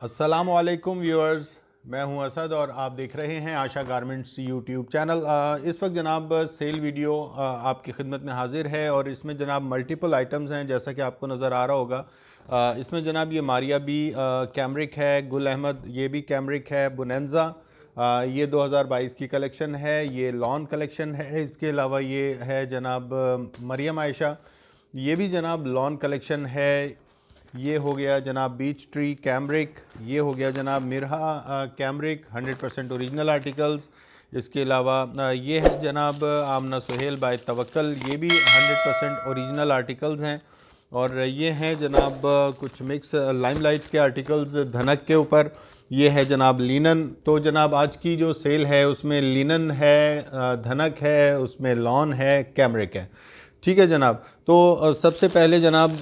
अस्सलाम वालेकुम व्यूअर्स, मैं हूं असद और आप देख रहे हैं आशा गारमेंट्स यूट्यूब चैनल। इस वक्त जनाब सेल वीडियो आपकी खिदमत में हाजिर है और इसमें जनाब मल्टीपल आइटम्स हैं जैसा कि आपको नज़र आ रहा होगा। इसमें जनाब ये मारिया बी कैमरिक है, गुल अहमद ये भी कैमरिक है, बुनेंजा ये 2022 की कलेक्शन है, ये लॉन कलेक्शन है। इसके अलावा ये है जनाब मरियम आयशा, ये भी जनाब लॉन कलेक्शन है। ये हो गया जनाब बीच ट्री कैमरिक, ये हो गया जनाब मिरहा कैमरिक 100% ओरिजिनल आर्टिकल्स। इसके अलावा ये है जनाब आमना सुहेल बाय तवक्कल, ये भी 100% ओरिजिनल आर्टिकल्स हैं। और ये हैं जनाब कुछ मिक्स लाइमलाइट के आर्टिकल्स धनक के ऊपर। ये है जनाब लिनन। तो जनाब आज की जो सेल है उसमें लिनन है, धनक है, उसमें लॉन है, कैमरिक है। ठीक है जनाब। तो सबसे पहले जनाब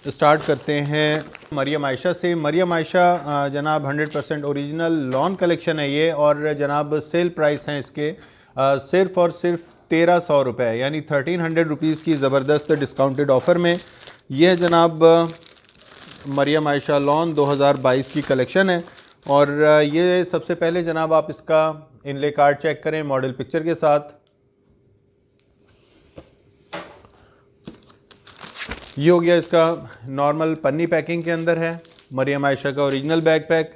स्टार्ट करते हैं मरियम आयशा से। मरियम आयशा जनाब 100% ओरिजिनल लॉन कलेक्शन है ये, और जनाब सेल प्राइस हैं इसके सिर्फ़ और सिर्फ 1300 रुपये, यानी 1300 रुपीज़ की ज़बरदस्त डिस्काउंटेड ऑफ़र में। यह जनाब मरियम आयशा लॉन 2022 की कलेक्शन है। और ये सबसे पहले जनाब आप इसका इनले कार्ड चेक करें मॉडल पिक्चर के साथ। ये हो गया इसका नॉर्मल पन्नी पैकिंग के अंदर है, मरियम आयशा का ओरिजिनल बैग पैक।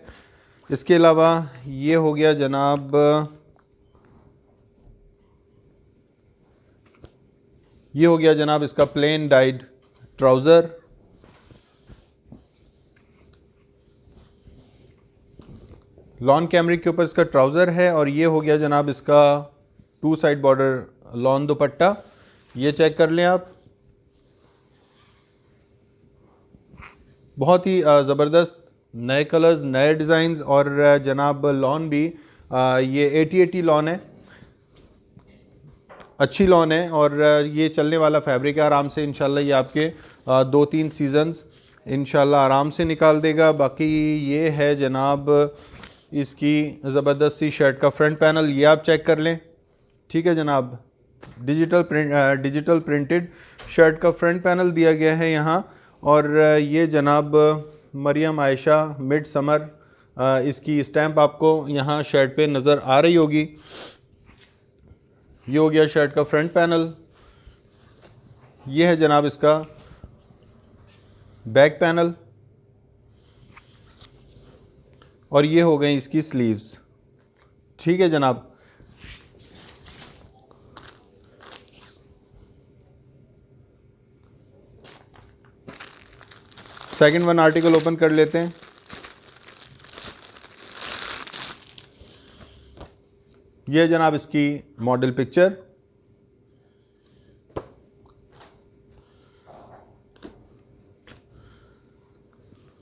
इसके अलावा ये हो गया जनाब इसका plain dyed trouser. Lawn cambric के ऊपर इसका ट्राउज़र है। और ये हो गया जनाब इसका 2 साइड बॉर्डर लॉन दुपट्टा। ये चेक कर लें आप, बहुत ही ज़बरदस्त नए कलर्स, नए डिज़ाइंस। और जनाब लॉन भी ये 80-80 लॉन है, अच्छी लॉन है। और ये चलने वाला फैब्रिक है आराम से। इंशाल्लाह ये आपके 2-3 सीजन्स इंशाल्लाह आराम से निकाल देगा। बाकी ये है जनाब इसकी ज़बरदस्त सी शर्ट का फ्रंट पैनल, ये आप चेक कर लें। ठीक है जनाब, डिजिटल प्रिंटेड शर्ट का फ्रंट पैनल दिया गया है यहाँ। और ये जनाब मरियम आयशा मिड समर, इसकी स्टैंप आपको यहाँ शर्ट पे नज़र आ रही होगी। ये हो गया शर्ट का फ्रंट पैनल। ये है जनाब इसका बैक पैनल। और ये हो गई इसकी स्लीव्स। ठीक है जनाब। सेकंड वन आर्टिकल ओपन कर लेते हैं। यह जनाब इसकी मॉडल पिक्चर।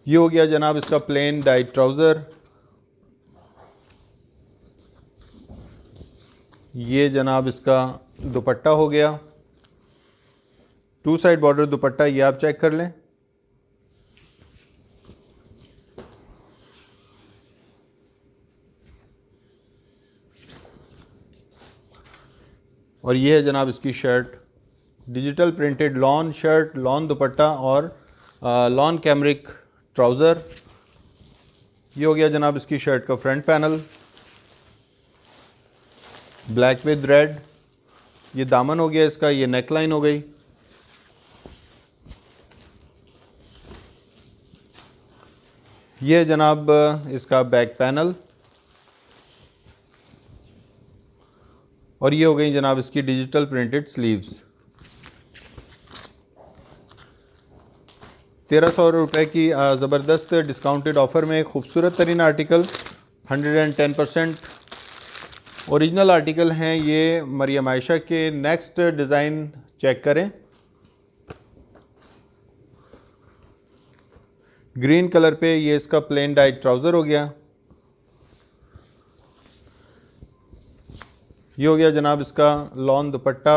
ये हो गया जनाब इसका प्लेन डाइट ट्राउज़र। ये जनाब इसका दुपट्टा हो गया, 2 साइड बॉर्डर दुपट्टा, ये आप चेक कर लें। और ये है जनाब इसकी shirt, digital printed lawn shirt, lawn दुपट्टा और लॉन कैमरिक ट्राउज़र। ये हो गया जनाब इसकी शर्ट का front panel, black with red. ये दामन हो गया इसका, ये नेक लाइन हो गई। ये है जनाब इसका बैक पैनल। और ये हो गई जनाब इसकी डिजिटल प्रिंटेड स्लीव्स। 1300 रुपये की ज़बरदस्त डिस्काउंटेड ऑफ़र में खूबसूरत तरीन आर्टिकल, 110% ओरिजिनल आर्टिकल हैं ये मरियम आयशा के। नेक्स्ट डिज़ाइन चेक करें, ग्रीन कलर पे ये इसका प्लेन डाइट ट्राउज़र हो गया। ये हो गया जनाब इसका lawn dupatta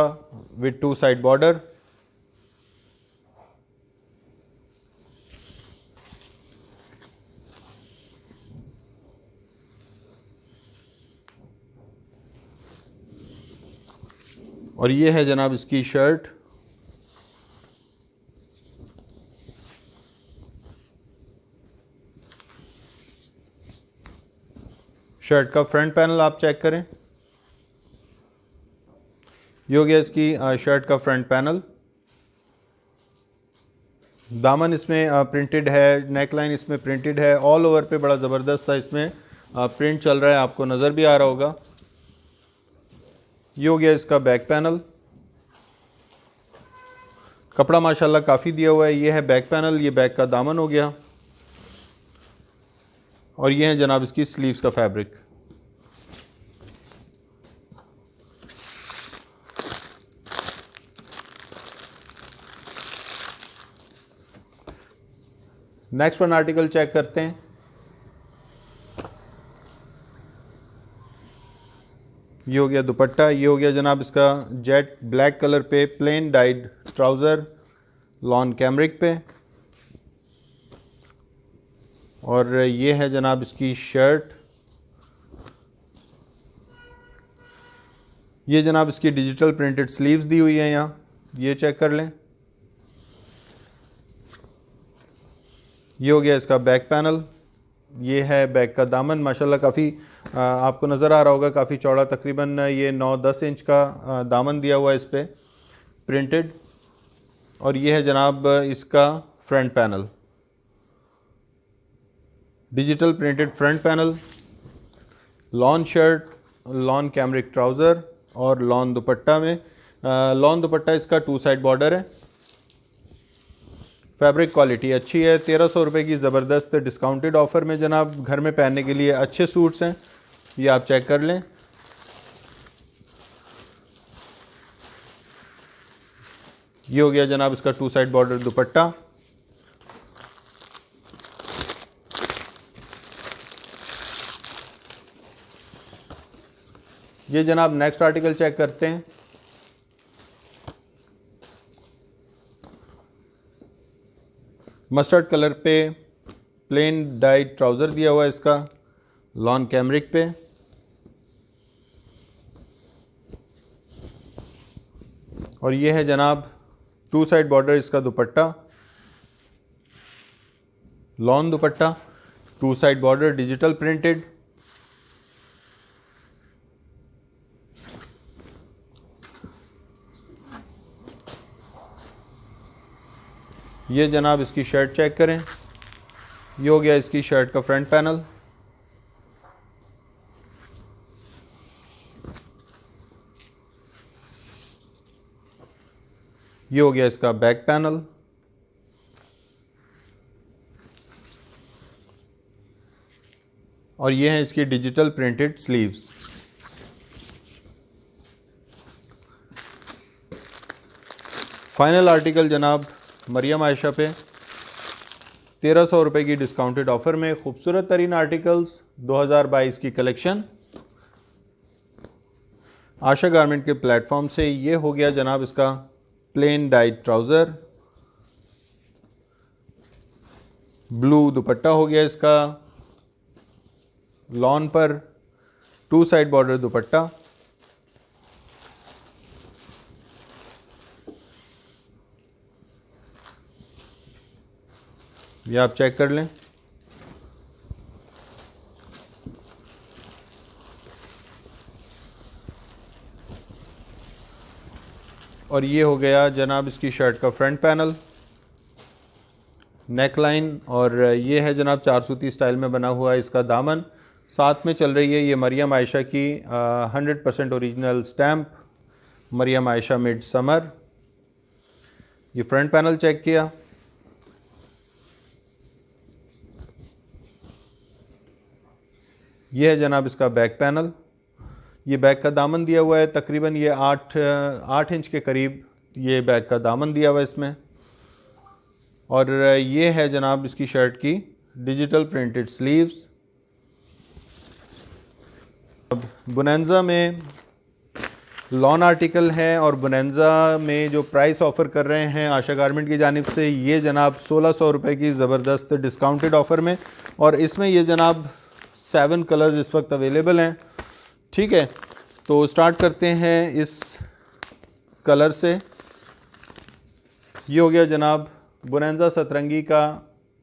with 2 side border. और ये है जनाब इसकी शर्ट। शर्ट का फ्रंट पैनल आप चेक करें, ये हो गया इसकी शर्ट का फ्रंट पैनल। दामन इसमें प्रिंटेड है, नेक लाइन इसमें प्रिंटेड है, ऑल ओवर पे बड़ा ज़बरदस्त था इसमें प्रिंट चल रहा है, आपको नज़र भी आ रहा होगा। ये हो गया इसका बैक पैनल, कपड़ा माशाल्लाह काफ़ी दिया हुआ है। ये है बैक पैनल, ये बैक का दामन हो गया, और ये है जनाब इसकी स्लीव्स का fabric. Next one article check करते हैं। ये हो गया दुपट्टा, ये हो गया जनाब इसका जेट ब्लैक कलर पे plain dyed trouser lawn cambric पे, और ये है जनाब इसकी शर्ट। ये जनाब इसकी डिजिटल प्रिंटेड स्लीव्स दी हुई है यहाँ, ये चेक कर लें। ये हो गया इसका बैक पैनल, ये है बैक का दामन, माशाल्लाह काफ़ी आपको नज़र आ रहा होगा काफ़ी चौड़ा, तकरीबन ये 9-10 इंच का दामन दिया हुआ है इस पर प्रिंटेड। और ये है जनाब इसका front panel, digital printed front panel, lawn shirt, lawn cambric trouser और लॉन दुपट्टा में। लॉन दुपट्टा इसका 2 साइड बॉर्डर है, फैब्रिक क्वालिटी अच्छी है। 1300 रुपये की ज़बरदस्त डिस्काउंटेड ऑफ़र में जनाब घर में पहनने के लिए अच्छे सूट्स हैं, ये आप चेक कर लें। ये हो गया जनाब इसका 2 साइड बॉर्डर दुपट्टा। ये जनाब नेक्स्ट आर्टिकल चेक करते हैं। मस्टर्ड कलर पे प्लेन डाइड ट्राउज़र दिया हुआ है इसका लॉन कैमरिक पे, और ये है जनाब 2 साइड बॉर्डर इसका दुपट्टा, लॉन दुपट्टा 2 साइड बॉर्डर डिजिटल प्रिंटेड। ये जनाब इसकी शर्ट चेक करें, ये हो गया इसकी शर्ट का फ्रंट पैनल। ये हो गया इसका बैक पैनल, और ये है इसकी digital printed sleeves. Final article जनाब मरियम आयशा पे 1300 रुपये की डिस्काउंटेड ऑफ़र में खूबसूरत तरीन आर्टिकल्स 2022 की कलेक्शन आशा गारमेंट के प्लेटफॉर्म से। ये हो गया जनाब इसका plain dyed trouser, blue dupatta हो गया इसका, लॉन पर 2 साइड बॉर्डर दुपट्टा, ये आप चेक कर लें। और ये हो गया जनाब इसकी शर्ट का फ्रंट पैनल, नेक लाइन, और ये है जनाब 4 सूती स्टाइल में बना हुआ है इसका दामन। साथ में चल रही है ये मरियम आयशा की 100% original stamp Maryam Ayesha mid summer. ये फ्रंट पैनल चेक किया, ये है जनाब इसका बैक पैनल, ये बैक का दामन दिया हुआ है, तकरीबन ये 8 इंच के करीब ये बैक का दामन दिया हुआ है इसमें। और ये है जनाब इसकी शर्ट की डिजिटल प्रिंटेड स्लीव्स। अब बोनेंजा में लॉन आर्टिकल है, और बोनेंजा में जो प्राइस ऑफ़र कर रहे हैं आशा गारमेंट की जानिब से, ये जनाब 1600 रुपये की ज़बरदस्त डिस्काउंटेड ऑफ़र में, और इसमें ये जनाब 7 कलर्स इस वक्त अवेलेबल हैं। ठीक है, तो स्टार्ट करते हैं इस कलर से। ये हो गया जनाब बोनेंजा सतरंगी का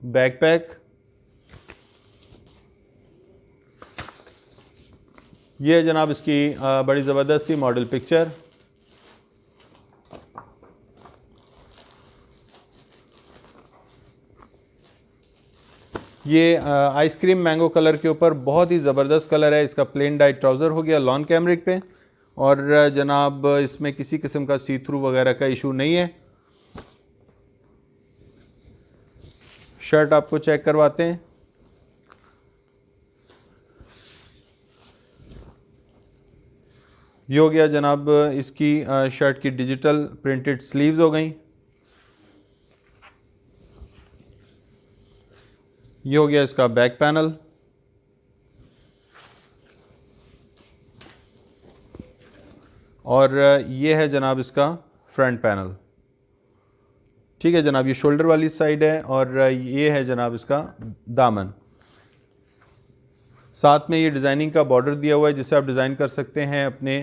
बैकपैक, ये है जनाब इसकी बड़ी ज़बरदस्त सी मॉडल पिक्चर। ये आइसक्रीम मैंगो कलर के ऊपर बहुत ही ज़बरदस्त कलर है। इसका प्लेन डाइट ट्राउज़र हो गया लॉन कैमरिक पे, और जनाब इसमें किसी किस्म का सी थ्रू वगैरह का इशू नहीं है। शर्ट आपको चेक करवाते हैं। ये हो गया जनाब इसकी शर्ट की डिजिटल प्रिंटेड स्लीव्स हो गई। ये हो गया इसका बैक पैनल, और ये है जनाब इसका फ्रंट पैनल। ठीक है जनाब, ये शोल्डर वाली साइड है, और ये है जनाब इसका दामन। साथ में ये डिज़ाइनिंग का बॉर्डर दिया हुआ है, जिससे आप डिज़ाइन कर सकते हैं अपने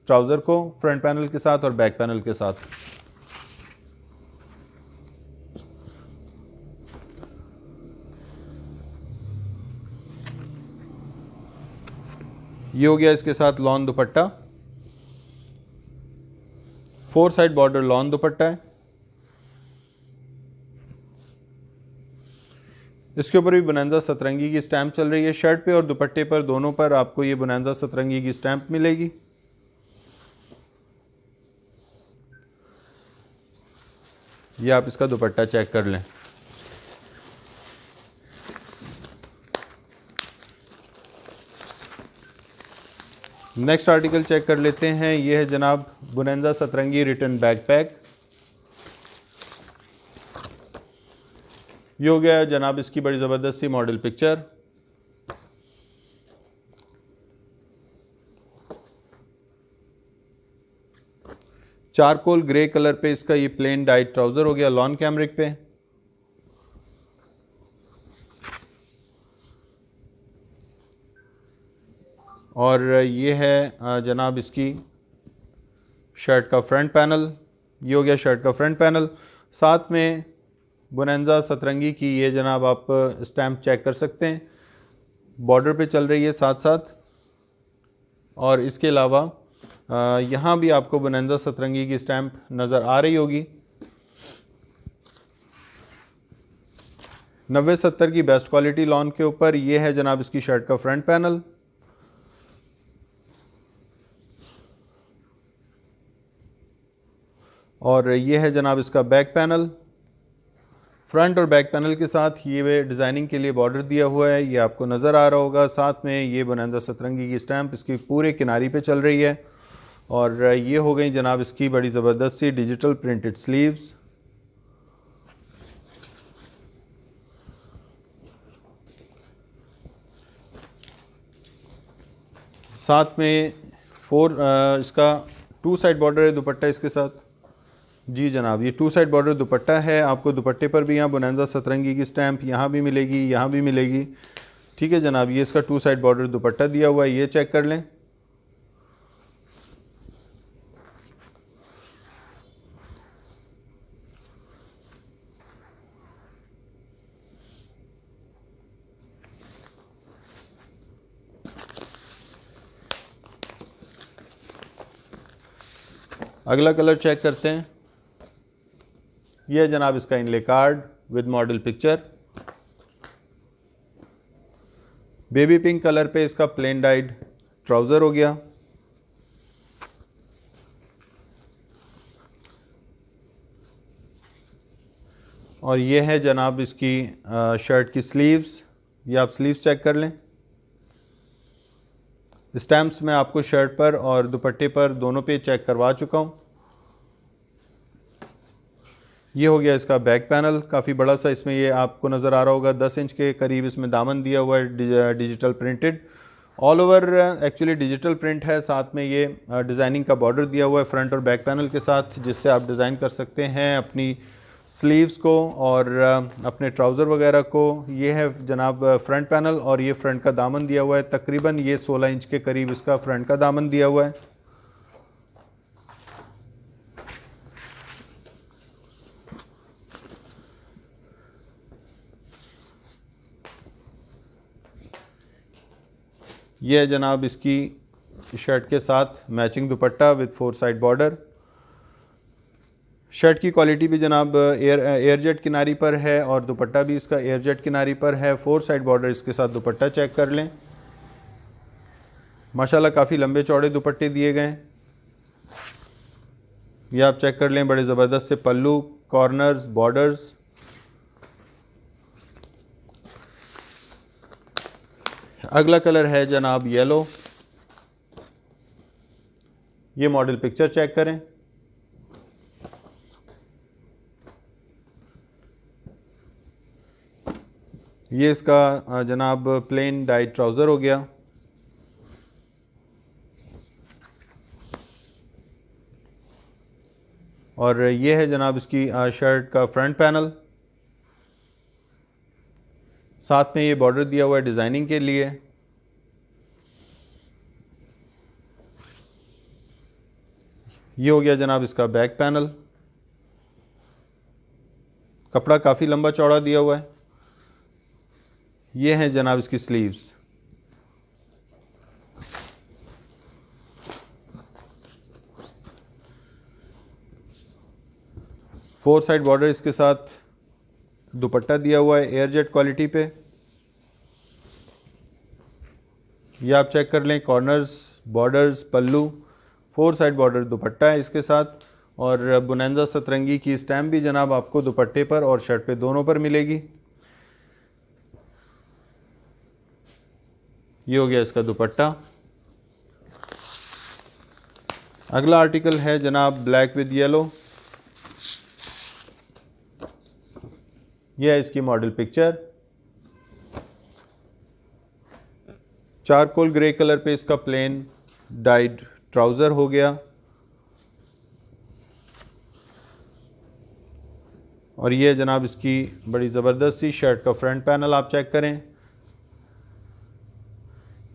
ट्राउज़र को फ्रंट पैनल के साथ और बैक पैनल के साथ। ये हो गया इसके साथ लॉन दुपट्टा, 4 साइड बॉर्डर लॉन दुपट्टा है। इसके ऊपर भी बोनांजा सतरंगी की स्टैंप चल रही है। शर्ट पे और दुपट्टे पर दोनों पर आपको ये बोनांजा सतरंगी की स्टैंप मिलेगी। ये आप इसका दुपट्टा चेक कर लें। नेक्स्ट आर्टिकल चेक कर लेते हैं। ये है जनाब बोनांजा सतरंगी रिटर्न बैकपैक। ये हो गया जनाब इसकी बड़ी ज़बरदस्त सी model picture. Charcoal grey colour पे इसका ये प्लेन डाइट ट्राउज़र हो गया लॉन कैमरिक पे। और ये है जनाब इसकी शर्ट का फ्रंट पैनल। ये हो गया शर्ट का फ्रंट पैनल। साथ में बोनांजा सतरंगी की ये जनाब आप स्टैम्प चेक कर सकते हैं, बॉर्डर पे चल रही है साथ साथ। और इसके अलावा यहाँ भी आपको बोनांजा सतरंगी की स्टैम्प नज़र आ रही होगी। 90-70 की बेस्ट क्वालिटी लॉन के ऊपर ये है जनाब इसकी शर्ट का फ्रंट पैनल। और ये है जनाब इसका बैक पैनल। फ्रंट और बैक पैनल के साथ ये डिज़ाइनिंग के लिए बॉर्डर दिया हुआ है, ये आपको नज़र आ रहा होगा। साथ में ये बोनांजा सतरंगी की स्टैम्प इसकी पूरे किनारी पे चल रही है। और ये हो गई जनाब इसकी बड़ी ज़बरदस्त सी डिजिटल प्रिंटेड स्लीव्स। साथ में इसका 2 साइड बॉर्डर है दुपट्टा इसके साथ। जी जनाब, ये 2 साइड बॉर्डर दुपट्टा है। आपको दुपट्टे पर भी यहाँ बोनांजा सतरंगी की स्टैम्प यहाँ भी मिलेगी, यहाँ भी मिलेगी। ठीक है जनाब, ये इसका 2 साइड बॉर्डर दुपट्टा दिया हुआ है, ये चेक कर लें। अगला कलर चेक करते हैं। यह जनाब इसका inlay card with model picture. Baby pink colour पे इसका प्लेन डाइड ट्राउज़र हो गया। और ये है जनाब इसकी शर्ट की स्लीव्स। ये आप स्लीव्स चेक कर लें। स्टैम्प्स मैं आपको शर्ट पर और दुपट्टे पर दोनों पे चेक करवा चुका हूँ। ये हो गया इसका बैक पैनल, काफ़ी बड़ा सा इसमें ये आपको नज़र आ रहा होगा। 10 इंच के करीब इसमें दामन दिया हुआ है, digital printed all over. Actually digital print है। साथ में ये डिज़ाइनिंग का बॉर्डर दिया हुआ है फ्रंट और बैक पैनल के साथ, जिससे आप डिज़ाइन कर सकते हैं अपनी स्लीव्स को और अपने ट्राउज़र वगैरह को। ये है जनाब फ्रंट पैनल, और ये फ्रंट का दामन दिया हुआ है। तकरीबन ये 16 इंच के करीब इसका फ्रंट का दामन दिया हुआ है। ये है जनाब इसकी शर्ट के साथ matching dupatta with 4 side border. Shirt की क्वालिटी भी जनाब एयर जेट किनारी पर है और दुपट्टा भी इसका एयर जेट किनारी पर है। 4 साइड बॉर्डर इसके साथ दुपट्टा चेक कर लें। माशाल्लाह काफ़ी लंबे चौड़े दुपट्टे दिए गए हैं। ये आप चेक कर लें, बड़े ज़बरदस्त से पल्लू, कॉर्नर्स, बॉर्डर्स। अगला कलर है जनाब येलो। ये मॉडल पिक्चर चेक करें। ये इसका जनाब प्लेन डाइट ट्राउज़र हो गया। और ये है जनाब इसकी शर्ट का फ्रंट पैनल। साथ में ये बॉर्डर दिया हुआ है डिज़ाइनिंग के लिए। ये हो गया जनाब इसका बैक पैनल। कपड़ा काफ़ी लंबा चौड़ा दिया हुआ है। ये है जनाब इसकी स्लीव्स। फोर साइड बॉर्डर इसके साथ दुपट्टा दिया हुआ है एयर जेट क्वालिटी पे। ये आप चेक कर लें, कॉर्नर्स, बॉर्डर्स, पल्लू, 4 साइड बॉर्डर दुपट्टा है इसके साथ। और बुनंदा सतरंगी की स्टैम्प भी जनाब आपको दुपट्टे पर और शर्ट पे दोनों पर मिलेगी। ये हो गया इसका दुपट्टा। अगला आर्टिकल है जनाब ब्लैक विद येलो। यह है इसकी model picture. Charcoal grey colour पे इसका प्लेन डाइड ट्राउज़र हो गया। और ये जनाब इसकी बड़ी ज़बरदस्त सी शर्ट का फ्रंट पैनल आप चेक करें।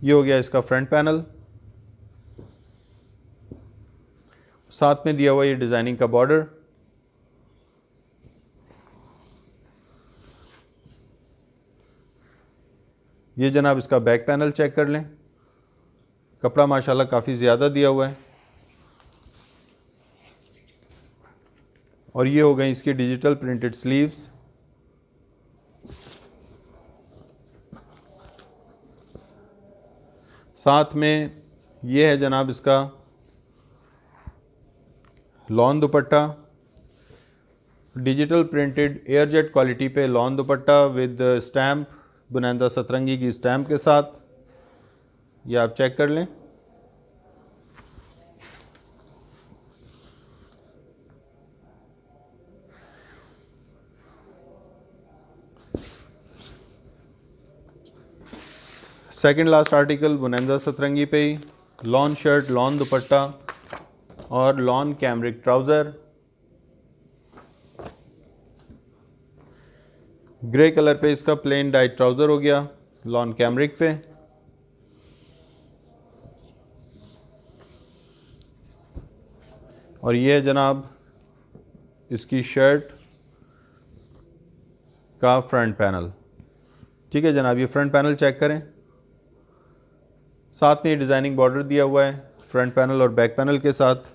ये हो गया इसका फ्रंट पैनल। साथ में दिया हुआ ये डिज़ाइनिंग का बॉर्डर। ये जनाब इसका बैक पैनल चेक कर लें। कपड़ा माशाल्लाह काफ़ी ज़्यादा दिया हुआ है। और ये हो गई इसकी डिजिटल प्रिंटेड स्लीव्स। साथ में ये है जनाब इसका लॉन दुपट्टा, digital printed air jet quality पे लॉन दुपट्टा विद स्टैम्प, बुनंदा सतरंगी की स्टैम्प के साथ। ये आप चेक कर लें। सेकंड लास्ट आर्टिकल बुनंदा सतरंगी पे ही, लॉन शर्ट, लॉन दुपट्टा और lawn cambric trouser. Grey colour पे इसका प्लेन डाइट ट्राउज़र हो गया लॉन कैमरिक पे। और ये है जनाब इसकी शर्ट का फ्रंट पैनल। ठीक है जनाब, ये फ्रंट पैनल चेक करें। साथ में ये डिज़ाइनिंग बॉर्डर दिया हुआ है फ्रंट पैनल और बैक पैनल के साथ।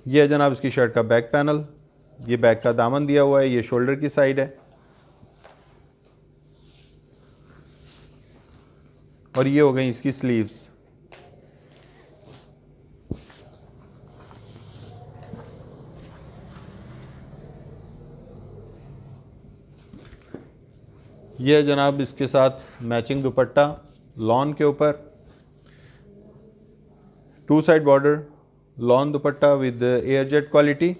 ये है जनाब इसकी शर्ट का बैक पैनल। ये बैक का दामन दिया हुआ है, ये शोल्डर की साइड है। और ये हो गई इसकी स्लीव्स। ये है जनाब इसके साथ मैचिंग दुपट्टा लॉन के ऊपर, 2 side border, lawn dupatta with air jet quality.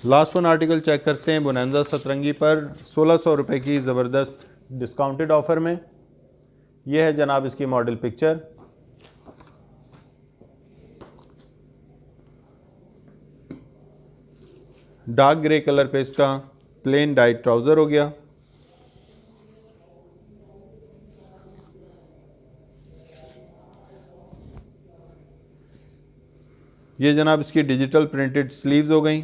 Last one article check करते हैं बुनंदा सतरंगी पर 1600 रुपये की ज़बरदस्त डिस्काउंटेड ऑफ़र में। यह है जनाब इसकी model picture. Dark grey colour पे इसका प्लेन डाइट ट्राउज़र हो गया। ये जनाब इसकी डिजिटल प्रिंटेड स्लीव्स हो गई।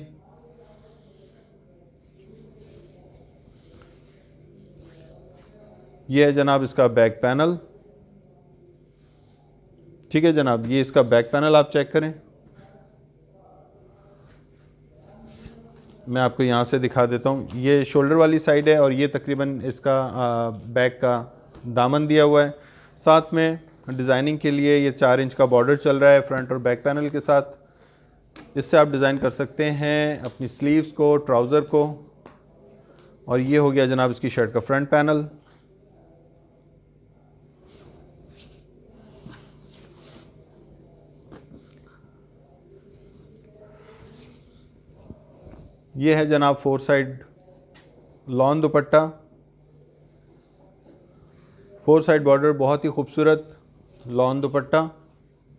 ये है जनाब इसका बैक पैनल। ठीक है जनाब, ये इसका बैक पैनल आप चेक करें। मैं आपको यहाँ से दिखा देता हूँ। ये शोल्डर वाली साइड है और ये तकरीबन इसका बैक का दामन दिया हुआ है। साथ में डिज़ाइनिंग के लिए ये 4 इंच का बॉर्डर चल रहा है फ्रंट और बैक पैनल के साथ। इससे आप डिज़ाइन कर सकते हैं अपनी स्लीव्स को, ट्राउज़र को। और ये हो गया जनाब इसकी शर्ट का फ्रंट पैनल। ये है जनाब 4 साइड लॉन दुपट्टा, 4 साइड बॉर्डर, बहुत ही खूबसूरत लॉन दुपट्टा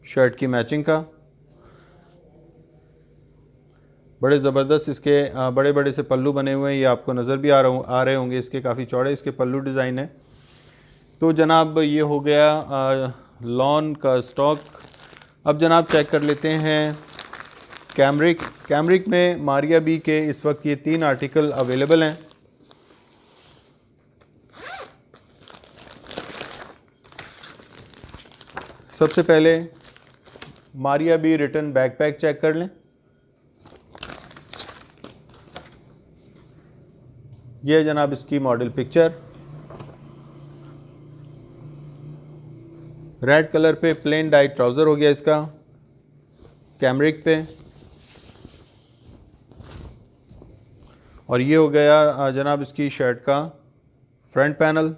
शर्ट की मैचिंग का। बड़े ज़बरदस्त इसके बड़े बड़े से पल्लू बने हुए हैं, ये आपको नज़र भी आ रहे होंगे। इसके काफ़ी चौड़े इसके पल्लू डिज़ाइन है। तो जनाब ये हो गया लॉन का स्टॉक। अब जनाब चेक कर लेते हैं कैमरिक में मारिया बी के इस वक्त ये 3 आर्टिकल अवेलेबल हैं। सबसे पहले Maria B return backpack check कर लें। यह है जनाब इसकी मॉडल पिक्चर। रेड कलर पे प्लेन डाइट ट्राउज़र हो गया इसका कैमरिक पे। और ये हो गया जनाब इसकी शर्ट का फ्रंट पैनल।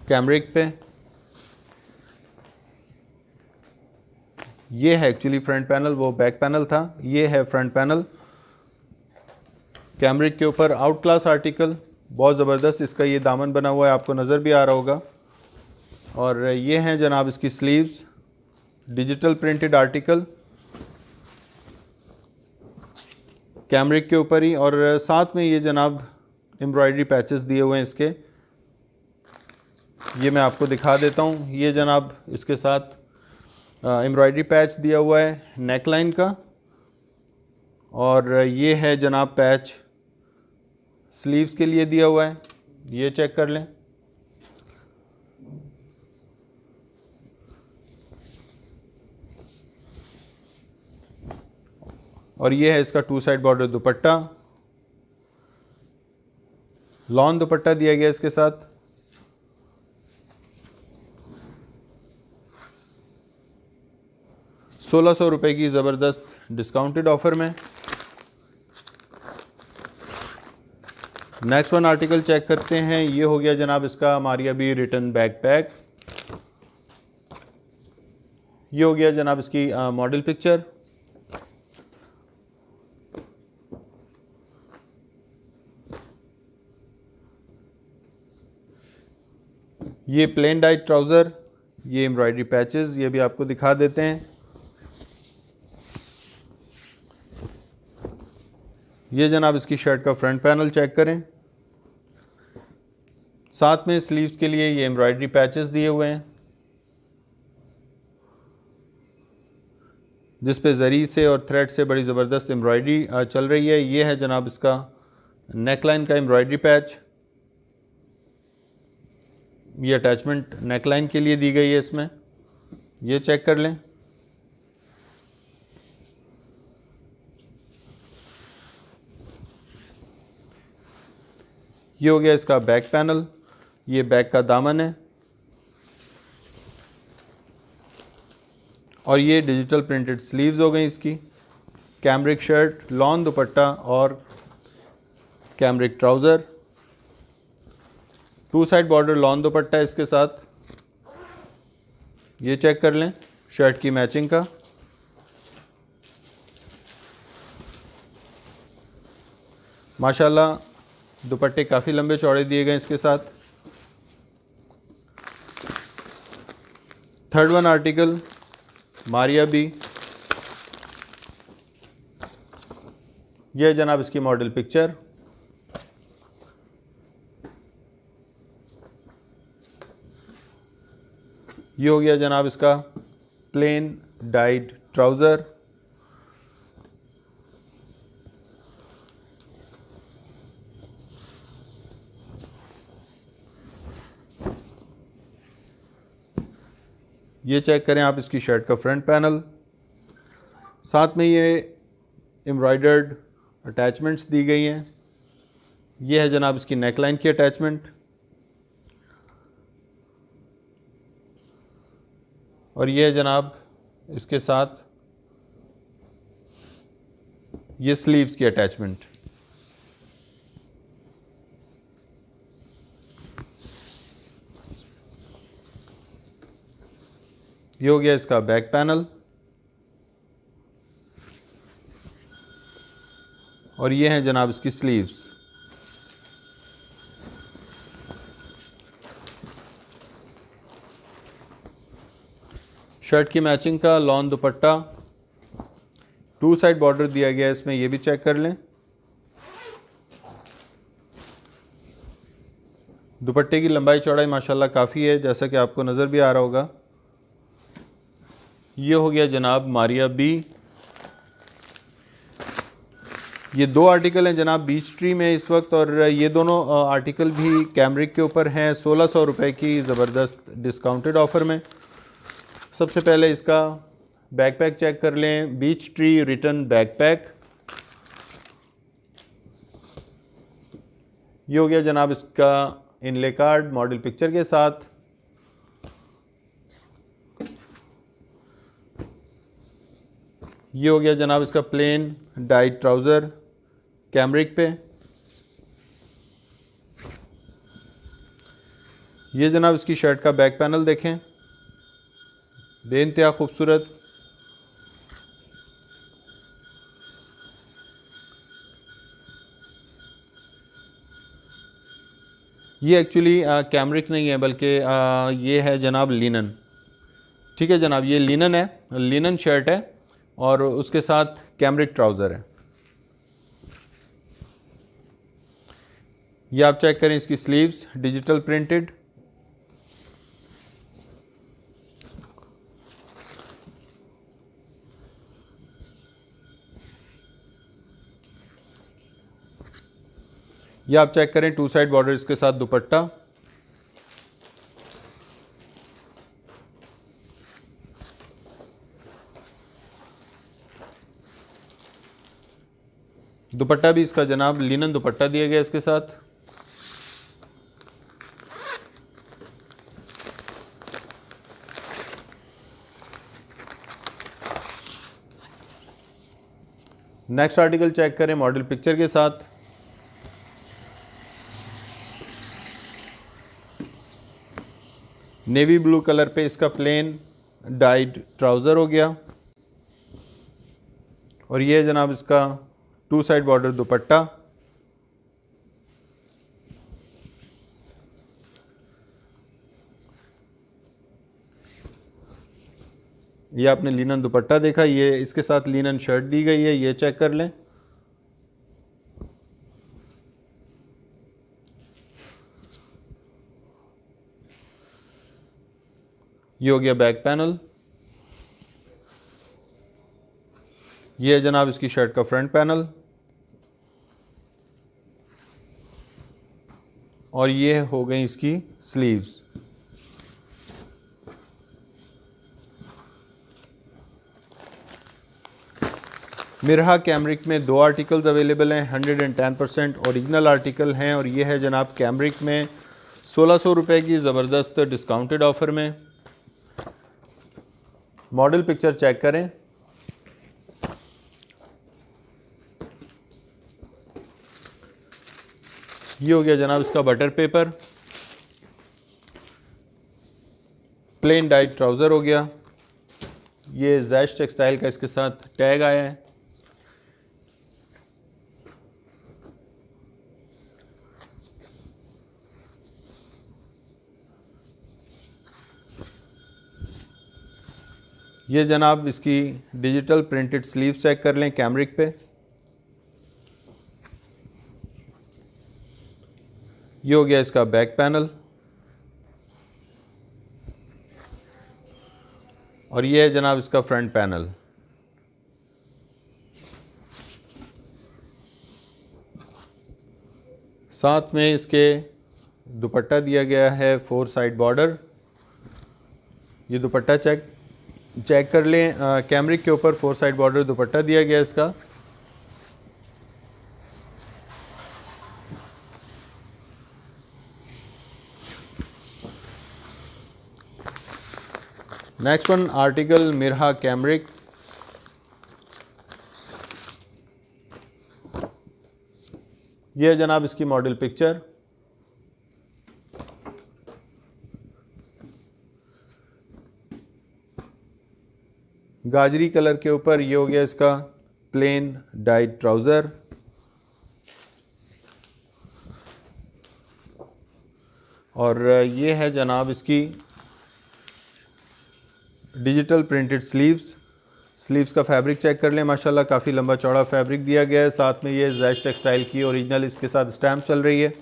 कैमरिक पे ये है एक्चुअली फ्रंट पैनल, वो बैक पैनल था। ये है फ्रंट पैनल कैमरिक के ऊपर। आउट क्लास आर्टिकल, बहुत ज़बरदस्त इसका ये दामन बना हुआ है, आपको नज़र भी आ रहा होगा। और ये हैं जनाब इसकी sleeves, digital printed article cambric के ऊपर ही। और साथ में ये जनाब एम्ब्रॉयडरी पैचेस दिए हुए हैं इसके, ये मैं आपको दिखा देता हूँ। ये जनाब इसके साथ एम्ब्रॉयडरी पैच दिया हुआ है नेक लाइन का। और ये है जनाब पैच स्लीव्स के लिए दिया हुआ है, ये चेक कर लें। और ये है इसका 2 साइड बॉर्डर दुपट्टा, लॉन दुपट्टा दिया गया इसके साथ। ₹1600 की ज़बरदस्त डिस्काउंटेड ऑफ़र में। नेक्स्ट वन आर्टिकल चेक करते हैं। ये हो गया जनाब इसका मारिया बी रिटर्न बैकपैक। ये हो गया जनाब इसकी मॉडल पिक्चर। ये प्लेन डाइट ट्राउज़र, ये एम्ब्रॉयडरी पैचेस, ये भी आपको दिखा देते हैं। ये जनाब इसकी शर्ट का फ्रंट पैनल चेक करें। साथ में स्लीव्स के लिए ये एम्ब्रॉयडरी पैचेस दिए हुए हैं, जिस पे जरी से और थ्रेड से बड़ी ज़बरदस्त एम्ब्रॉयडरी चल रही है। ये है जनाब इसका नेकलाइन का एम्ब्रॉयडरी पैच, ये अटैचमेंट नेकलाइन के लिए दी गई है इसमें, ये चेक कर लें। ये हो गया इसका बैक पैनल, ये बैक का दामन है। और ये डिजिटल प्रिंटेड स्लीव्स हो गई इसकी। कैमरिक शर्ट, लॉन दुपट्टा और cambric trouser, 2 side border lawn दुपट्टा इसके साथ, ये चेक कर लें शर्ट की मैचिंग का। माशाल्लाह दुपट्टे काफ़ी लंबे चौड़े दिए गए इसके साथ। Third one article Maria B, यह जनाब इसकी मॉडल पिक्चर। ये हो गया जनाब इसका प्लेन डाइड ट्राउज़र। ये चेक करें आप इसकी शर्ट का फ्रंट पैनल, साथ में ये एम्ब्रॉयडर्ड अटैचमेंट्स दी गई हैं। ये है जनाब इसकी नेकलाइन की अटैचमेंट, और ये है जनाब इसके साथ ये स्लीव्स की अटैचमेंट। ये हो गया इसका बैक पैनल, और ये हैं जनाब इसकी स्लीव्स। शर्ट की मैचिंग का लॉन दुपट्टा, 2 साइड बॉर्डर दिया गया है इसमें, ये भी चेक कर लें। दुपट्टे की लंबाई चौड़ाई माशाल्लाह काफ़ी है, जैसा कि आपको नज़र भी आ रहा होगा। ये हो गया जनाब मारिया बी। ये 2 आर्टिकल हैं जनाब बीच ट्री में इस वक्त, और ये दोनों आर्टिकल भी कैमरिक के ऊपर हैं 1600 रुपये की ज़बरदस्त डिस्काउंटेड ऑफ़र में। सबसे पहले इसका बैकपैक चेक कर लें, बीच ट्री रिटर्न बैकपैक। ये हो गया जनाब इसका इनले कार्ड मॉडल पिक्चर के साथ। ये हो गया जनाब इसका प्लेन डाइड ट्राउज़र कैमरिक पे। ये जनाब इसकी शर्ट का बैक पैनल देखें, बेइंतहा खूबसूरत। ये एक्चुअली कैमरिक नहीं है, बल्कि ये है जनाब लिनन। ठीक है जनाब, ये लिनन है, लिनन शर्ट है, और उसके साथ कैमरिक ट्राउज़र है। ये आप चेक करें इसकी स्लीव्स डिजिटल प्रिंटेड। ये आप चेक करें 2 साइड बॉर्डर इसके साथ दुपट्टा। दुपट्टा भी इसका जनाब लिनन दुपट्टा दिया गया इसके साथ। नेक्स्ट आर्टिकल चेक करें मॉडल पिक्चर के साथ। नेवी ब्लू कलर पे इसका प्लेन डाइड ट्राउज़र हो गया, और ये जनाब इसका 2 साइड बॉर्डर दुपट्टा। ये आपने लिनन दुपट्टा देखा, ये इसके साथ लिनन शर्ट दी गई है, ये चेक कर लें। ये हो गया बैक पैनल। ये है जनाब इसकी शर्ट का फ्रंट पैनल, और ये हो गई इसकी स्लीव्स। मिरहा कैमरिक में 2 आर्टिकल्स अवेलेबल हैं, 110% ओरिजिनल आर्टिकल हैं, और ये है जनाब कैमरिक में 1600 रुपये की ज़बरदस्त डिस्काउंटेड ऑफ़र में। मॉडल पिक्चर चेक करें। ये हो गया जनाब इसका butter paper, plane dyed trouser हो गया। ये जैश टेक्सटाइल का इसके साथ टैग आया है। ये जनाब इसकी डिजिटल प्रिंटेड स्लीव चेक कर लें कैमरिक पे। ये हो गया इसका बैक पैनल। और ये है जनाब इसका फ्रंट पैनल। साथ में इसके दुपट्टा दिया गया है 4 साइड बॉर्डर। ये दुपट्टा चेक कर लें, कैमरिक के ऊपर 4 साइड बॉर्डर दुपट्टा दिया गया इसका। Next one article Mirha cambric. यह है जनाब इसकी मॉडल पिक्चर। गाजरी कलर के ऊपर ये हो गया इसका प्लेन डाइड ट्राउज़र। और ये है जनाब इसकी डिजिटल प्रिंटेड स्लीव्स का फैब्रिक चेक कर लें, माशाल्लाह काफ़ी लंबा चौड़ा फैब्रिक दिया गया है। साथ में ये जैश टेक्सटाइल की ओरिजिनल इसके साथ स्टैम्प चल रही है।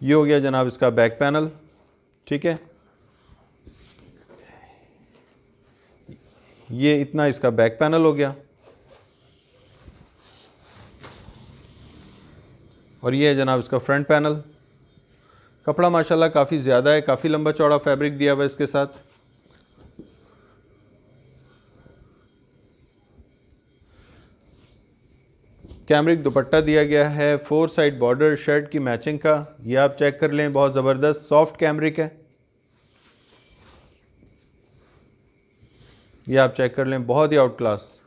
ये हो गया जनाब इसका बैक पैनल। ठीक है, ये इतना इसका बैक पैनल हो गया। और ये है जनाब इसका फ्रंट पैनल। कपड़ा माशाल्लाह काफ़ी ज़्यादा है, काफ़ी लंबा चौड़ा फैब्रिक दिया हुआ है इसके साथ। कैमरिक दुपट्टा दिया गया है, 4 साइड बॉर्डर शर्ट की मैचिंग का। ये आप चेक कर लें, बहुत ज़बरदस्त सॉफ्ट कैमरिक है। ये आप चेक कर लें, बहुत ही आउट क्लास।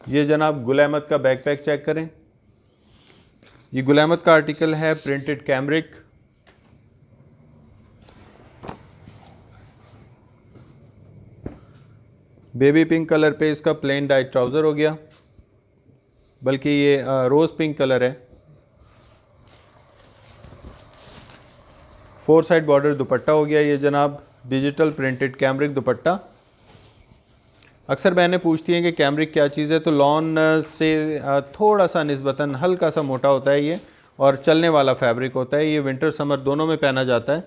ये जनाब गुल अहमद का बैकपैक चेक करें। ये गुल अहमद का आर्टिकल है, printed cambric. Baby pink colour पे इसका प्लेन डाइट ट्राउज़र हो गया, बल्कि ये रोज़ पिंक कलर है। 4 साइड बॉर्डर दुपट्टा हो गया ये जनाब, डिजिटल प्रिंटेड कैमरिक दुपट्टा। अक्सर बहनें पूछती हैं कि कैमरिक क्या चीज़ है, तो लॉन से थोड़ा सा निस्बतन हल्का सा मोटा होता है ये, और चलने वाला फैब्रिक होता है। ये विंटर समर दोनों में पहना जाता है।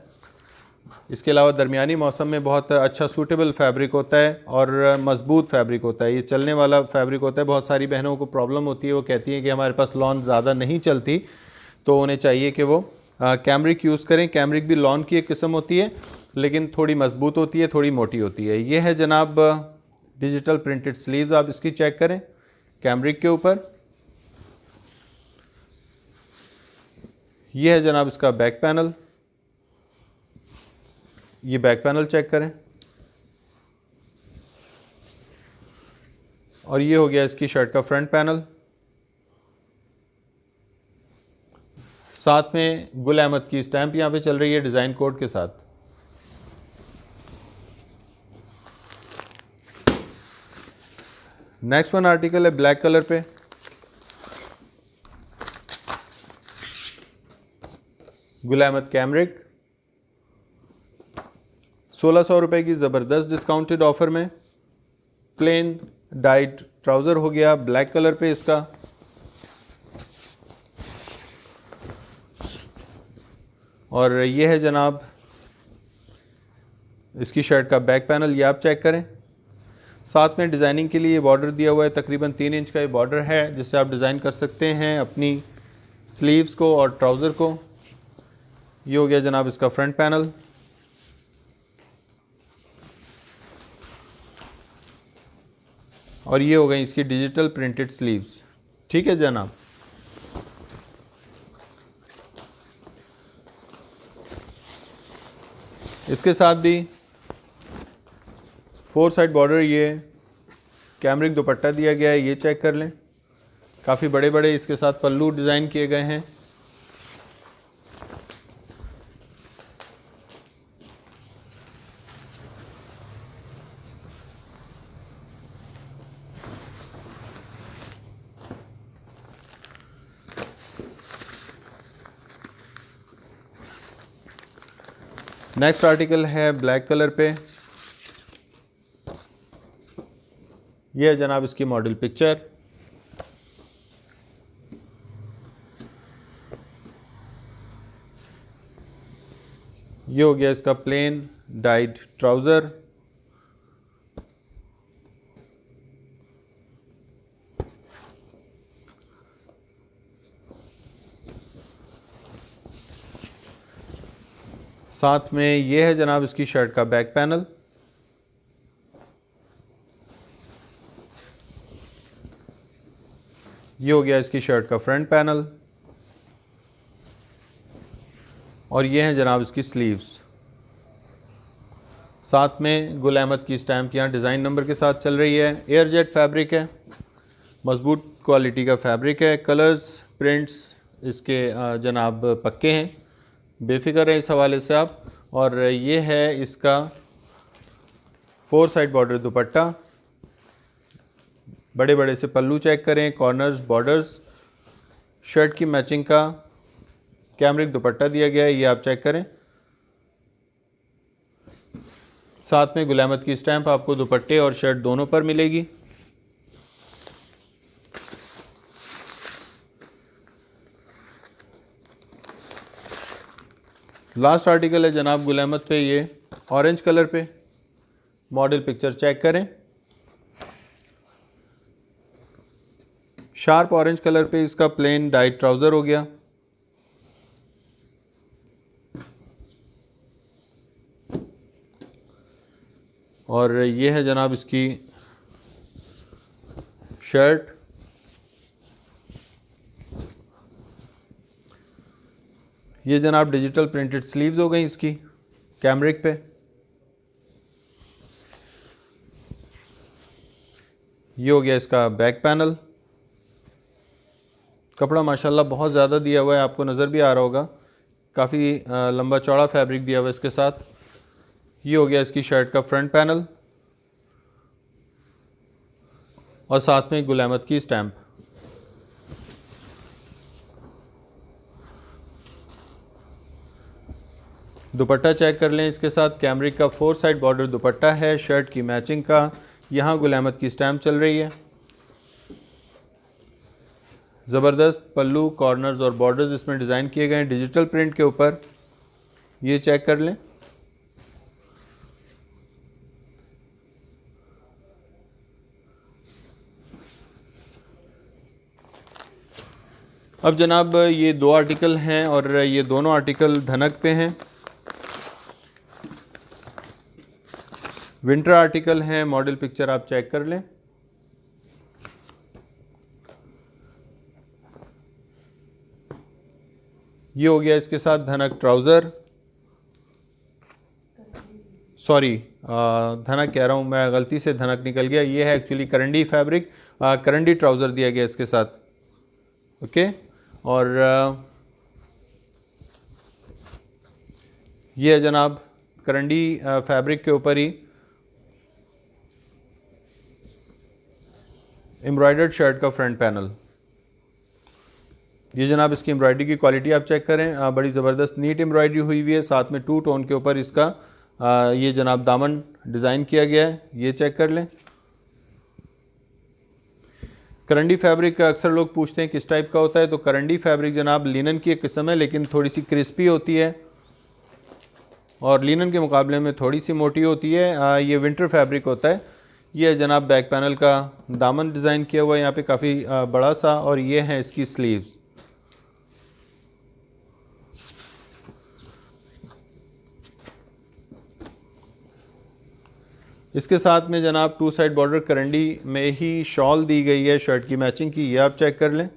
इसके अलावा दरमियानी मौसम में बहुत अच्छा सूटेबल फैब्रिक होता है और मजबूत फैब्रिक होता है। ये चलने वाला फैब्रिक होता है। बहुत सारी बहनों को प्रॉब्लम होती है, वो कहती हैं कि हमारे पास लॉन ज़्यादा नहीं चलती, तो उन्हें चाहिए कि वो कैमरिक यूज़ करें। कैमरिक भी लॉन की एक किस्म होती है, लेकिन थोड़ी मजबूत होती है, थोड़ी मोटी होती है। ये है जनाब डिजिटल प्रिंटेड स्लीव्स, आप इसकी चेक करें कैमरिक के ऊपर। यह है जनाब इसका बैक पैनल। ये बैक पैनल चेक करें। और ये हो गया इसकी शर्ट का फ्रंट पैनल। साथ में गुल अहमद की स्टैंप यहां पे चल रही है डिज़ाइन कोड के साथ। नेक्स्ट वन आर्टिकल है ब्लैक कलर पे। गुल अहमद कैमरिक, 1600 रुपये की ज़बरदस्त डिस्काउंटेड ऑफर में प्लेन डाइट ट्राउज़र हो गया ब्लैक कलर पे इसका। और ये है जनाब इसकी शर्ट का बैक पैनल, ये आप चेक करें। साथ में डिज़ाइनिंग के लिए बॉर्डर दिया हुआ है, तकरीबन 3 इंच का ये बॉर्डर है, जिससे आप डिज़ाइन कर सकते हैं अपनी स्लीव्स को और ट्राउज़र को। ये हो गया जनाब इसका फ्रंट पैनल। और ये हो गई इसकी डिजिटल प्रिंटेड स्लीव्स। ठीक है जनाब। इसके साथ भी 4 साइड बॉर्डर ये कैमरिक दुपट्टा दिया गया है, ये चेक कर लें। काफ़ी बड़े बड़े इसके साथ पल्लू डिज़ाइन किए गए हैं। नेक्स्ट आर्टिकल है ब्लैक कलर पे। यह है जनाब इसकी मॉडल पिक्चर। ये हो गया इसका प्लेन डाइड ट्राउज़र। साथ में ये है जनाब इसकी शर्ट का बैक पैनल। ये हो गया इसकी शर्ट का फ्रंट पैनल और ये है जनाब इसकी स्लीव्स। साथ में गुल अहमद की स्टैम्प यहाँ डिज़ाइन नंबर के साथ चल रही है। एयर जेट फैब्रिक है, मजबूत क्वालिटी का फैब्रिक है। कलर्स प्रिंट्स इसके जनाब पक्के हैं, बेफिक्र है इस हवाले से आप। और ये है इसका 4 साइड बॉर्डर दुपट्टा। बड़े बड़े से पल्लू चेक करें, कॉर्नर्स, बॉर्डर्स। शर्ट की मैचिंग का कैमरिक दुपट्टा दिया गया है, ये आप चेक करें। साथ में गुल अहमद की स्टैम्प आपको दुपट्टे और शर्ट दोनों पर मिलेगी। लास्ट आर्टिकल है जनाब गुल अहमद पे, ये ऑरेंज कलर पे। मॉडल पिक्चर चेक करें। शार्प ऑरेंज कलर पे इसका प्लेन डाइट ट्राउज़र हो गया। और ये है जनाब इसकी शर्ट। ये जनाब डिजिटल प्रिंटेड स्लीव्स हो गई इसकी कैमरिक पे। ये हो गया इसका बैक पैनल। कपड़ा माशाल्लाह बहुत ज़्यादा दिया हुआ है, आपको नज़र भी आ रहा होगा। काफ़ी लंबा चौड़ा फैब्रिक दिया हुआ है इसके साथ। ये हो गया इसकी शर्ट का फ्रंट पैनल और साथ में गुल अहमद की स्टैम्प। दुपट्टा चेक कर लें, इसके साथ कैमरिक का 4 साइड बॉर्डर दुपट्टा है। शर्ट की मैचिंग का यहाँ गुल अहमद की स्टैम्प चल रही है। ज़बरदस्त पल्लू, कॉर्नर्स और बॉर्डर्स इसमें डिज़ाइन किए गए हैं डिजिटल प्रिंट के ऊपर। ये चेक कर लें। अब जनाब ये 2 आर्टिकल हैं और ये दोनों आर्टिकल धनक पे हैं। विंटर आर्टिकल हैं, मॉडल पिक्चर आप चेक कर लें। ये हो गया इसके साथ धनक ट्राउज़र, सॉरी धनक कह रहा हूँ मैं, गलती से धनक निकल गया। ये है एक्चुअली करंडी फैब्रिक, करंडी ट्राउज़र दिया गया इसके साथ। ओके, और ये है जनाब करंडी फैब्रिक के ऊपर ही एम्ब्रॉयडर्ड शर्ट का फ्रंट पैनल। ये जनाब इसकी एम्ब्रॉयडरी की क्वालिटी आप चेक करें, बड़ी ज़बरदस्त नीट एम्ब्रॉयडरी हुई हुई है। साथ में 2 टोन के ऊपर इसका ये जनाब दामन डिज़ाइन किया गया है, ये चेक कर लें। करंडी फैब्रिक अक्सर लोग पूछते हैं किस टाइप का होता है, तो करंडी फैब्रिक जनाब लिनन की एक किस्म है, लेकिन थोड़ी सी क्रिस्पी होती है और लिनन के मुकाबले में थोड़ी सी मोटी होती है। ये विंटर फैब्रिक होता है। ये है जनाब बैक पैनल का दामन डिज़ाइन किया हुआ है यहाँ पे काफ़ी बड़ा सा, और ये है इसकी स्लीव्स। इसके साथ में जनाब 2 साइड बॉर्डर करंडी में ही शॉल दी गई है शर्ट की मैचिंग की, ये आप चेक कर लें।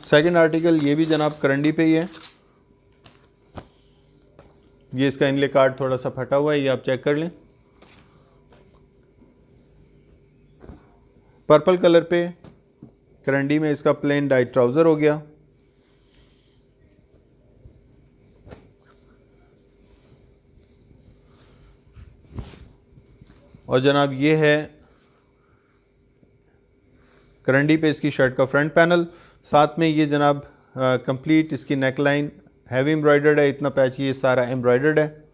सेकंड आर्टिकल ये भी जनाब करंडी पे ही है। ये इसका इनले कार्ड थोड़ा सा फटा हुआ है, ये आप चेक कर लें। पर्पल कलर पे करंडी में इसका प्लेन डाइट ट्राउज़र हो गया। और जनाब ये है करंडी पे इसकी शर्ट का फ्रंट पैनल। साथ में ये जनाब कंप्लीट इसकी नेक लाइन हैवी एम्ब्रॉयडर्ड है, इतना पैच ये सारा एम्ब्रॉयडर्ड है।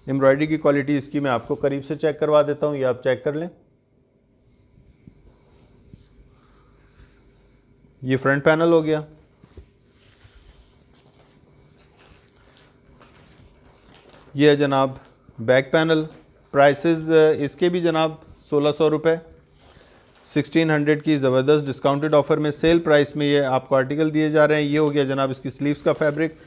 एम्ब्रॉयडरी की क्वालिटी इसकी मैं आपको करीब से चेक करवा देता हूँ, ये आप चेक कर लें। ये फ्रंट पैनल हो गया। ये है जनाब बैक पैनल। प्राइसेस इसके भी जनाब 1600 रुपये, 1600 की ज़बरदस्त डिस्काउंटेड ऑफ़र में सेल प्राइस में ये आपको आर्टिकल दिए जा रहे हैं। ये हो गया जनाब इसकी स्लीव्स का fabric.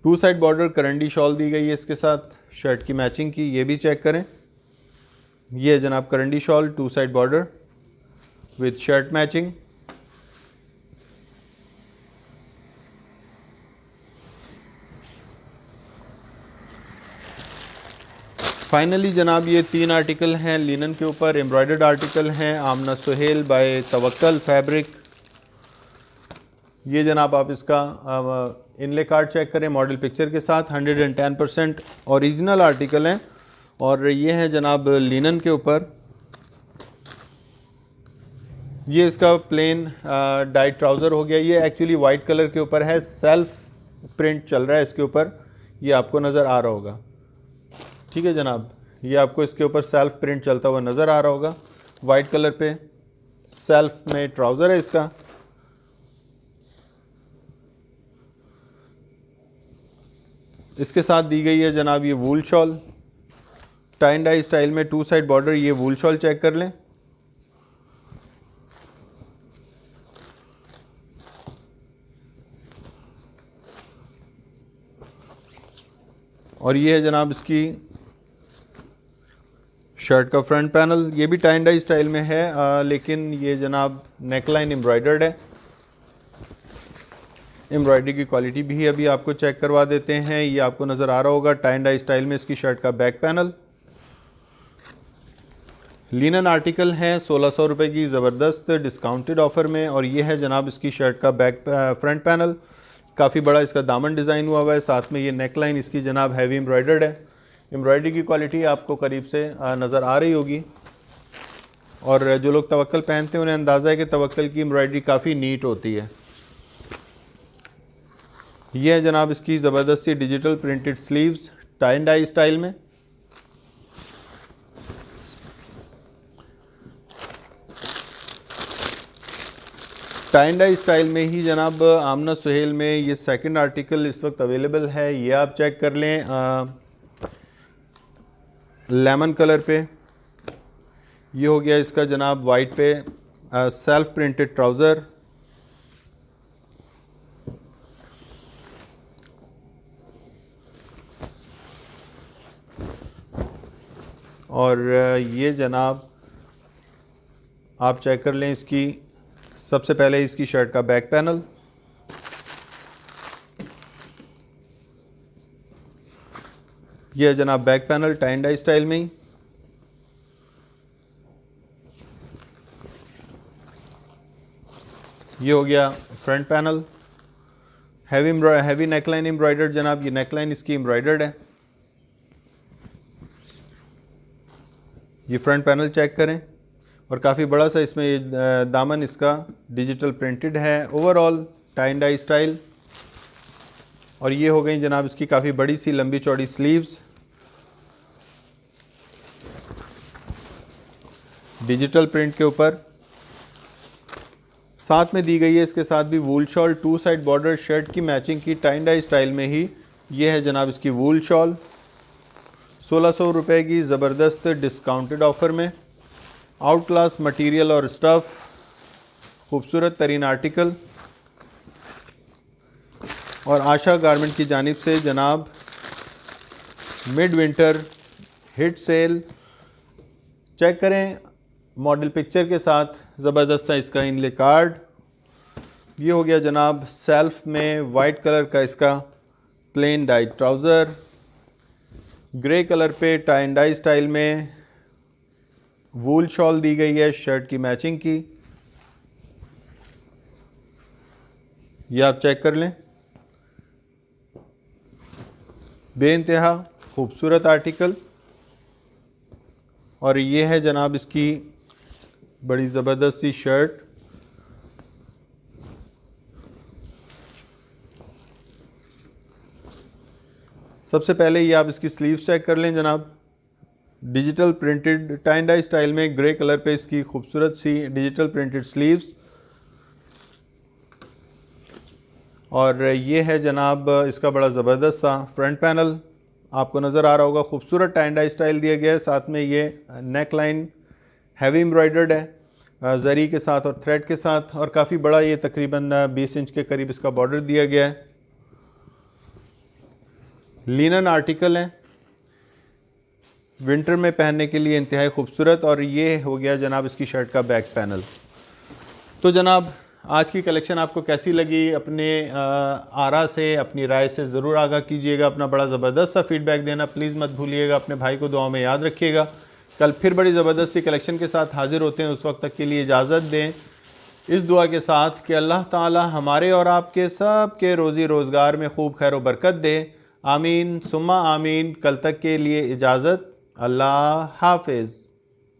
Two side border karandi shawl दी गई है इसके साथ शर्ट की मैचिंग की, ये भी चेक करें। ये है जनाब karandi shawl, two side border with shirt matching. Finally जनाब ये 3 आर्टिकल हैं लिनन के ऊपर, एम्ब्रॉयडर्ड आर्टिकल हैं, आमना सुहेल बाय तवक्कल फैब्रिक। ये जनाब आप इसका इनले कार्ड चेक करें मॉडल पिक्चर के साथ, 110% ओरिजिनल आर्टिकल हैं। और ये है जनाब लिनन के ऊपर। ये इसका प्लेन डाइट ट्राउज़र हो गया। ये एक्चुअली वाइट कलर के ऊपर है, सेल्फ प्रिंट चल रहा है इसके ऊपर, ये आपको नज़र आ रहा होगा। ठीक है जनाब, ये आपको इसके ऊपर सेल्फ प्रिंट चलता हुआ नज़र आ रहा होगा। वाइट कलर पे सेल्फ में ट्राउज़र है इसका। इसके साथ दी गई है जनाब ये wool shawl, tie and dye style में, टू साइड बॉर्डर। ये वूल शॉल चेक कर लें। और ये है जनाब इसकी शर्ट का फ्रंट पैनल। ये भी टाई एंड डाई स्टाइल में है, लेकिन ये जनाब नेकलाइन एम्ब्रॉयडर्ड है। एम्ब्रॉयडरी की क्वालिटी भी अभी आपको चेक करवा देते हैं। ये आपको नज़र आ रहा होगा टाई एंड डाई स्टाइल में इसकी शर्ट का बैक पैनल। लिनन आर्टिकल है 1600 रुपये की ज़बरदस्त डिस्काउंटेड ऑफ़र में। और ये है जनाब इसकी शर्ट का फ्रंट पैनल। काफ़ी बड़ा इसका दामन डिज़ाइन हुआ है, साथ में ये नेक लाइन इसकी जनाब हैवी एम्ब्रॉयडर्ड है। एम्ब्रॉयडरी की क्वालिटी आपको करीब से नज़र आ रही होगी। और जो लोग तवक्कल पहनते हैं उन्हें अंदाज़ा है कि तवक्कल की एम्ब्रॉयडरी काफ़ी नीट होती है। यह है जनाब इसकी ज़बरदस्त सी digital printed sleeves tie and dye style में। टाई एंड डाई स्टाइल में ही जनाब आमना सुहेल में ये सेकंड आर्टिकल इस वक्त अवेलेबल है। ये आप चेक कर लें लेमन कलर पे। ये हो गया इसका जनाब वाइट पे सेल्फ प्रिंटेड ट्राउज़र। और ये जनाब आप चेक कर लें इसकी सबसे पहले इसकी शर्ट का बैक पैनल। ये है जनाब back panel tie and dye style में ही। ये हो गया front panel, heavy neckline embroidered. जनाब ये नेकलाइन इसकी एम्ब्रॉयडर्ड है। ये फ्रंट पैनल चेक करें और काफ़ी बड़ा सा इसमें ये दामन इसका डिजिटल प्रिंटेड है। Overall tie and dye style. और ये हो गई जनाब इसकी काफ़ी बड़ी सी लंबी चौड़ी स्लीव्स डिजिटल प्रिंट के ऊपर। साथ में दी गई है इसके साथ भी wool shawl, two side border shirt की मैचिंग की टाई एंड डाई स्टाइल में ही। ये है जनाब इसकी वूल शॉल 1600 रुपये की ज़बरदस्त डिस्काउंटेड ऑफ़र में। आउट क्लास मटीरियल और स्टफ़, खूबसूरत तरीन आर्टिकल। और आशा गारमेंट की जानिब से जनाब mid winter hit sale check करें मॉडल पिक्चर के साथ। ज़बरदस्त है इसका इनले कार्ड। ये हो गया जनाब सेल्फ में वाइट कलर का इसका plane dyed trouser. Grey colour पे टाई एंड डाई स्टाइल में वूल शॉल दी गई है शर्ट की मैचिंग की। ये आप चेक कर लें। बेइंतहा खूबसूरत आर्टिकल। और ये है जनाब इसकी बड़ी ज़बरदस्त सी शर्ट। सबसे पहले ये आप इसकी स्लीव्स चेक कर लें जनाब। Digital printed tie dye style में ग्रे कलर पे इसकी खूबसूरत सी डिजिटल प्रिंटेड स्लीव्स। और ये है जनाब इसका बड़ा ज़बरदस्त सा फ्रंट पैनल, आपको नज़र आ रहा होगा। खूबसूरत टाई डाई स्टाइल दिया गया है, साथ में ये नेक लाइन हैवी एम्ब्रॉयडर्ड है जरी के साथ और थ्रेड के साथ, और काफ़ी बड़ा ये तकरीबन 20 इंच के करीब इसका बॉर्डर दिया गया है। लिनन आर्टिकल है, विंटर में पहनने के लिए इंतहाई खूबसूरत। और ये हो गया जनाब इसकी शर्ट का बैक पैनल। तो जनाब आज की कलेक्शन आपको कैसी लगी, अपने आरा से, अपनी राय से ज़रूर आगाह कीजिएगा। अपना बड़ा ज़बरदस्त सा फीडबैक देना प्लीज़ मत भूलिएगा। अपने भाई को दुआओं में याद रखिएगा। कल फिर बड़ी ज़बरदस्त सी कलेक्शन के साथ हाजिर होते हैं। उस वक्त तक के लिए इजाज़त दें इस दुआ के साथ कि अल्लाह ताला हमारे और आपके सब के रोज़ी रोज़गार में खूब खैर व बरकत दे। आमीन सुम्मा आमीन। कल तक के लिए इजाज़त। अल्लाह हाफिज़।